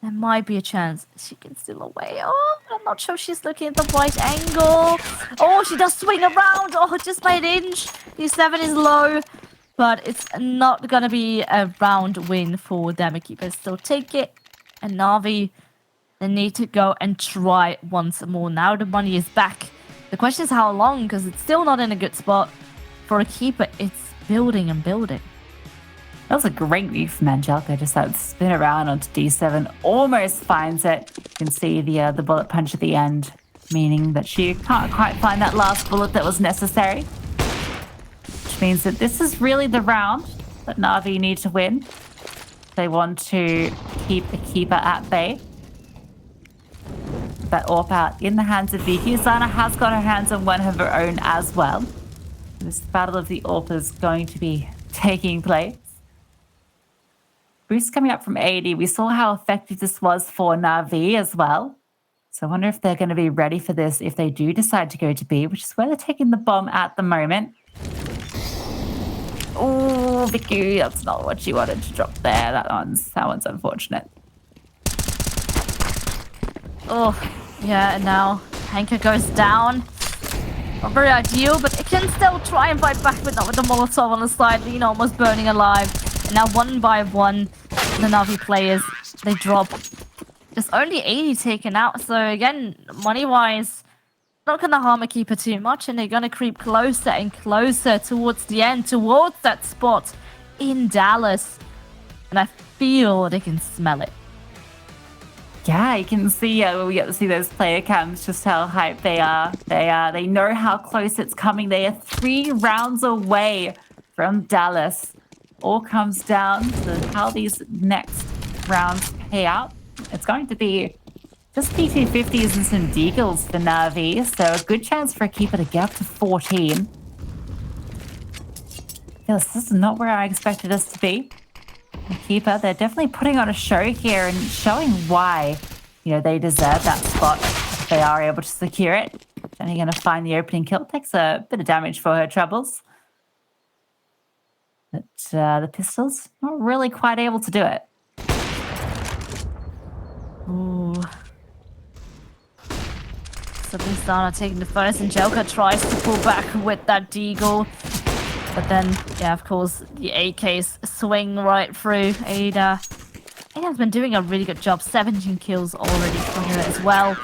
there might be a chance she can steal away. Oh, I'm not sure she's looking at the right angle. Oh, she does swing around. Oh, just by an inch. The 7 is low, but it's not going to be a round win for them. Equipa still take it, and Navi, they need to go and try once more. Now the money is back. The question is how long, because it's still not in a good spot. For Equipa, it's building and building.
That was a great move from Angelka, just that spin around onto D7, almost finds it. You can see the bullet punch at the end, meaning that she can't quite find that last bullet that was necessary. Which means that this is really the round that Navi need to win. They want to keep Equipa at bay. That AWP out in the hands of Vicky. Zana has got her hands on one of her own as well. This battle of the AWP is going to be taking place. Boost coming up from 80. We saw how effective this was for Navi as well. So I wonder if they're going to be ready for this if they do decide to go to B, which is where they're taking the bomb at the moment. Oh, Vicky, that's not what she wanted to drop there. That one's unfortunate.
Oh, yeah, and now Hanka goes down. Not very ideal, but it can still try and fight back with the Molotov on the side. Lena almost burning alive. And now 1 by 1, the Navi players, they drop. There's only 80 taken out, so again, money-wise, not going to harm Equipa too much, and they're going to creep closer and closer towards the end, towards that spot in Dallas. And I feel they can smell it.
Yeah, you can see, we get to see those player cams, just how hyped they are. They know how close it's coming. They are 3 rounds away from Dallas. All comes down to how these next rounds pay out. It's going to be just P250s and some deagles for NAVI, so a good chance for Equipa to get up to 14. Yes, this is not where I expected us to be. Equipa, they're definitely putting on a show here and showing why, they deserve that spot if they are able to secure it. Jenny going to find the opening kill. Takes a bit of damage for her troubles. But the pistols, not really quite able to do it.
Ooh. So Lizana taking the first, and Jelka tries to pull back with that deagle. But then, yeah, of course, the AKs swing right through Ada. Ada's been doing a really good job. 17 kills already for her as well.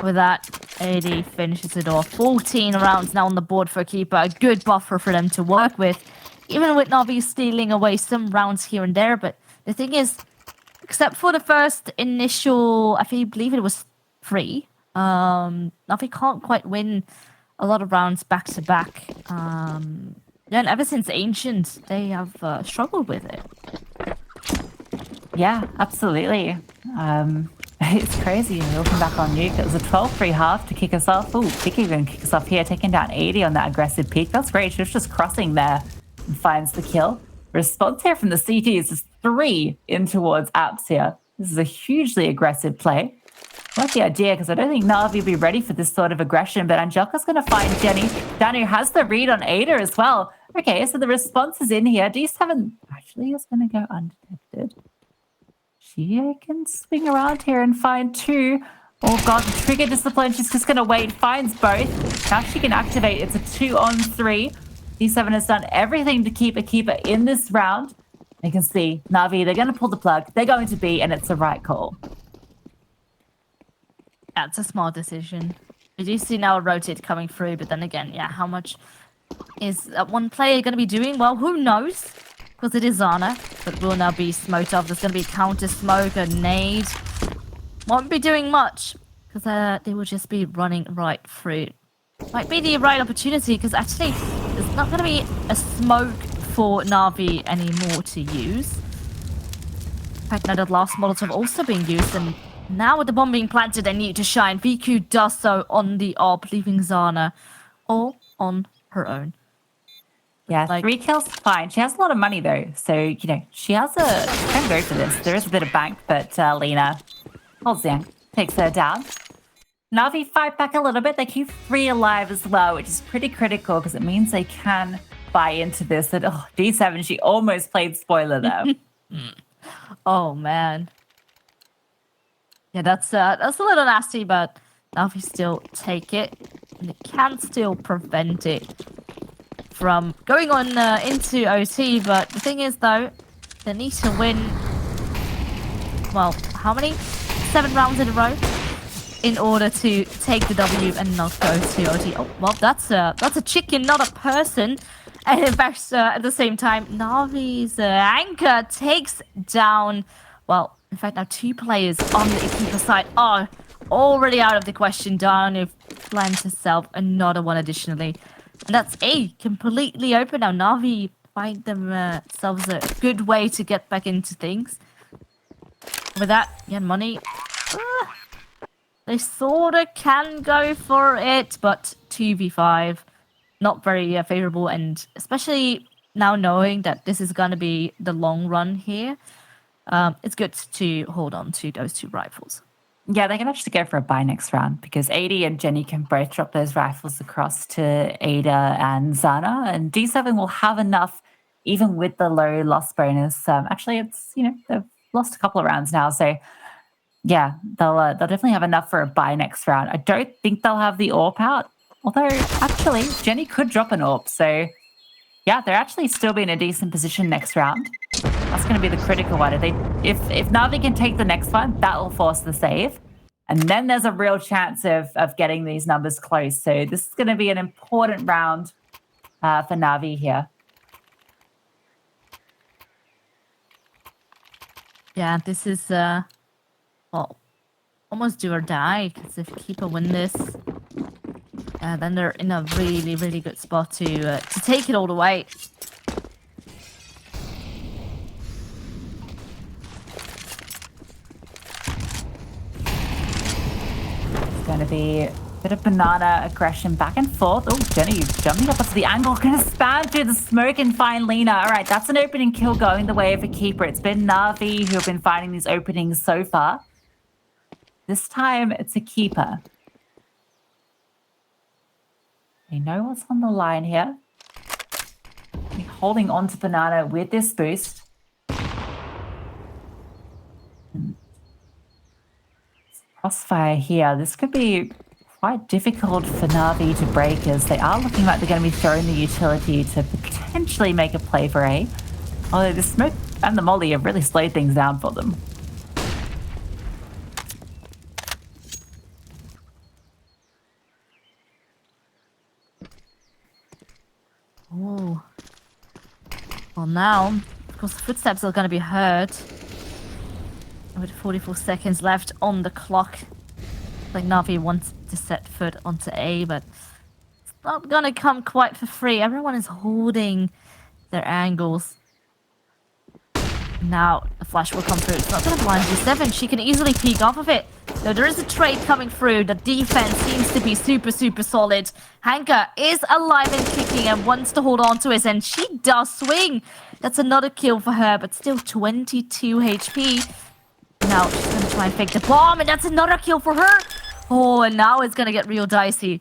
With that, AD finishes it off. 14 rounds now on the board for Equipa. A good buffer for them to work with. Even with Navi stealing away some rounds here and there. But the thing is, except for the first initial, I believe it was 3, Navi can't quite win a lot of rounds back to back. And ever since Ancient, they have struggled with it.
Yeah, absolutely. It's crazy. Looking back on Nuke, it was a 12-3 half to kick us off. Ooh, Vicky going to kick us off here, taking down 80 on that aggressive peak. That's great. She was just crossing there and finds the kill. Response here from the CTs is 3 in towards Apps here. This is a hugely aggressive play. I like the idea because I don't think Navi will be ready for this sort of aggression, but Angelica's going to find Jenny. Danu has the read on Ada as well. Okay, so the response is in here. D7 actually is going to go undetected. She can swing around here and find 2. Oh god, the trigger discipline. She's just going to wait. Finds both. Now she can activate. It's a 2-on-3. D7 has done everything to keep Equipa in this round. You can see Navi, they're going to pull the plug. They're going to be, and it's the right call.
That's a smart decision. We do see now a rotate coming through, but then again, yeah, how much is that one player going to be doing? Well, who knows? Because it is Zana, but will now be smoked off. There's going to be counter smoke, a nade. Won't be doing much, because they will just be running right through. Might be the right opportunity, because actually, there's not going to be a smoke for Navi anymore to use. In fact, now that last Molotov also being used, and now with the bomb being planted, they need to shine. VQ does so on the AWP, leaving Zana all on her own.
Yeah, 3 kills, fine. She has a lot of money, though. So, she has she can go for this. There is a bit of bank, but Lena holds down, takes her down. Navi fight back a little bit. They keep 3 alive as well, which is pretty critical because it means they can buy into this. And, D7, she almost played spoiler there.
Oh, man. Yeah, that's a little nasty, but Navi still take it, and it can still prevent it from going on into OT. But the thing is, though, they need to win. Well, how many? 7 rounds in a row in order to take the W and not go to OT. Oh, well, that's a chicken, not a person. And in fact, at the same time, Navi's anchor takes down. Well, in fact, now 2 players on the Equipa side are already out of the question. Danu plans herself another one additionally. And that's A, completely open now. Navi find themselves a good way to get back into things. With that, yeah, money. They sort of can go for it, but 2v5, not very favorable. And especially now knowing that this is going to be the long run here. It's good to hold on to those 2 rifles.
Yeah, they can actually go for a buy next round because AD and Jenny can both drop those rifles across to Ada and Zana. And D7 will have enough, even with the low loss bonus. Actually, it's, they've lost a couple of rounds now. So yeah, they'll definitely have enough for a bye next round. I don't think they'll have the AWP out. Although, actually, Jenny could drop an AWP. So, yeah, they're actually still be in a decent position next round. That's going to be the critical one. If Navi can take the next one, that will force the save. And then there's a real chance of getting these numbers close. So this is going to be an important round for Navi here.
Yeah, this is, well, almost do or die. Because if Equipa win this, then they're in a really, really good spot to take it all the way.
Going to be a bit of banana aggression back and forth. Oh, Jenny jumping up onto the angle, going to span through the smoke and find Lena. All right, that's an opening kill going the way of Equipa. It's been Navi who have been finding these openings so far. This time, it's Equipa. They know what's on the line here. Holding on to banana with this boost. Crossfire here. This could be quite difficult for Navi to break as they are looking like they're going to be throwing the utility to potentially make a play for A. Although the smoke and the molly have really slowed things down for them.
Oh. Well, now, of course, the footsteps are going to be heard. With 44 seconds left on the clock. Like Navi wants to set foot onto A, but it's not gonna come quite for free. Everyone is holding their angles. Now the flash will come through. It's not gonna blind G7. She can easily peek off of it. So there is a trade coming through. The defense seems to be super, super solid. Hanka is alive and kicking and wants to hold on to it, and she does swing. That's another kill for her, but still 22 HP. Now she's going to try and fake the bomb, and that's another kill for her. Oh, and now it's going to get real dicey.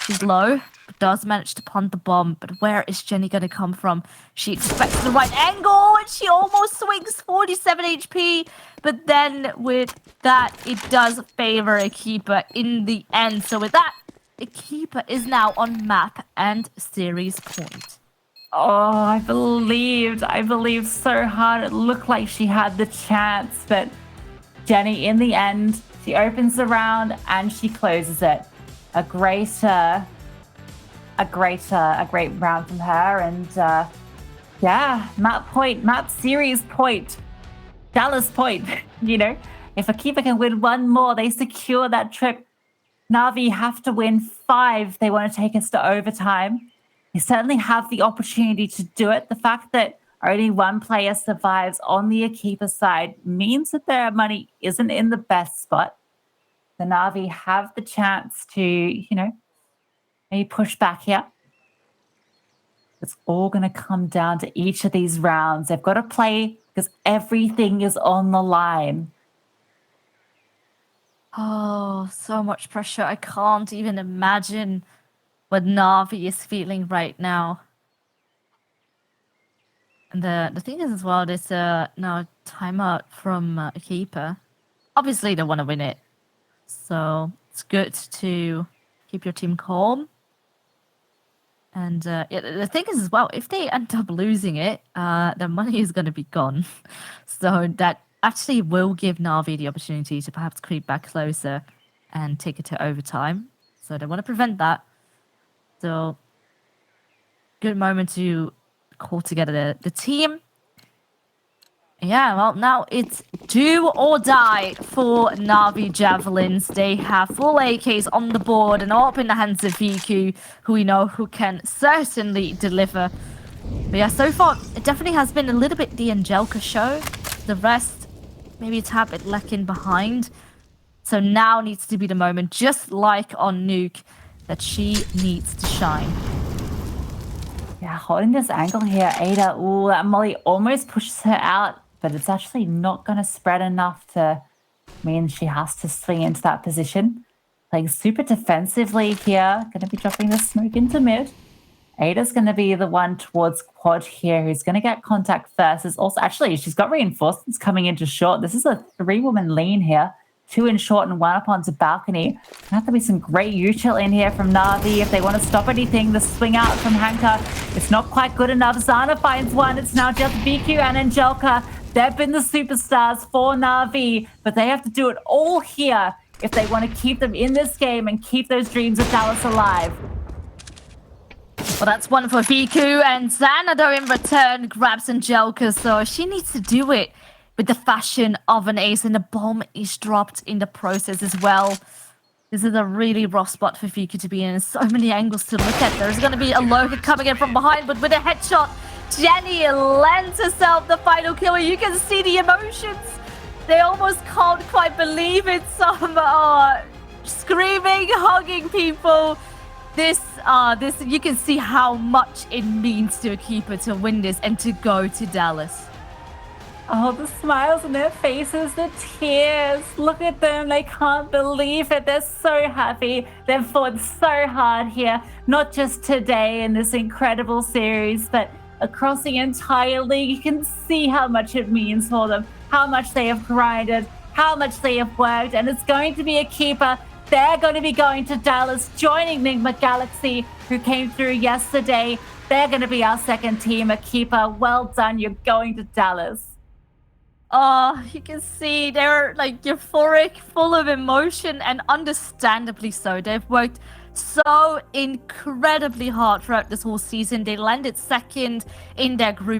She's low, but does manage to punt the bomb. But where is Jenny going to come from? She expects the right angle, and she almost swings 47 HP. But then with that, it does favor Equipa in the end. So with that, Equipa is now on map and series point.
Oh, I believed so hard. It looked like she had the chance, but Jenny, in the end, she opens the round and she closes it. A great round from her, and yeah, map series point, Dallas point. You know, if Equipa can win one more, they secure that trip. Navi have to win 5. They want to take us to overtime. They certainly have the opportunity to do it. The fact that only one player survives on the Equipa side means that their money isn't in the best spot. The Navi have the chance to, you know, maybe push back here. It's all going to come down to each of these rounds. They've got to play because everything is on the line.
Oh, so much pressure. I can't even imagine what Navi is feeling right now. And the thing is as well, there's now a timeout from Equipa. Obviously, they want to win it. So it's good to keep your team calm. And yeah, the thing is as well, if they end up losing it, their money is going to be gone. So that actually will give Navi the opportunity to perhaps creep back closer and take it to overtime. So they want to prevent that. So, good moment to call together the team. Yeah, well, now it's do or die for Navi Javelins. They have full AKs on the board and all up in the hands of VQ, who we know who can certainly deliver. But yeah, so far, it definitely has been a little bit the Angelica show. The rest, maybe a tad bit lacking behind. So now needs to be the moment, just like on Nuke, that she needs to shine.
Yeah, holding this angle here, Ada. Ooh, that molly almost pushes her out, but it's actually not going to spread enough to mean she has to swing into that position. Playing super defensively here. Going to be dropping the smoke into mid. Ada's going to be the one towards quad here who's going to get contact first. Is also actually, she's got reinforcements coming into short. This is a 3-woman lean here. 2 in short and 1 up onto balcony. Gonna have to be some great util in here from NAVI if they want to stop anything. The swing out from Hanka, it's not quite good enough. Zana finds one. It's now just VQ and Angelica. They've been the superstars for NAVI, but they have to do it all here if they want to keep them in this game and keep those dreams of Dallas alive.
Well, that's one for VQ, and Zana, though, in return, grabs Angelica, so she needs to do it with the fashion of an ace, and the bomb is dropped in the process as well. This is a really rough spot for VQ to be in. So many angles to look at. There's going to be a low hit coming in from behind, but with a headshot, Jenny lends herself the final kill. You can see the emotions. They almost can't quite believe it. Some are screaming, hugging people. This you can see how much it means to Equipa to win this and to go to Dallas.
Oh, the smiles on their faces, the tears. Look at them. They can't believe it. They're so happy. They've fought so hard here, not just today in this incredible series, but across the entire league. You can see how much it means for them, how much they have grinded, how much they have worked, and it's going to be Equipa. They're going to be going to Dallas, joining Nigma Galaxy, who came through yesterday. They're going to be our second team, Equipa. Well done. You're going to Dallas.
Oh, you can see they're like euphoric, full of emotion, and understandably so. They've worked so incredibly hard throughout this whole season. They landed second in their group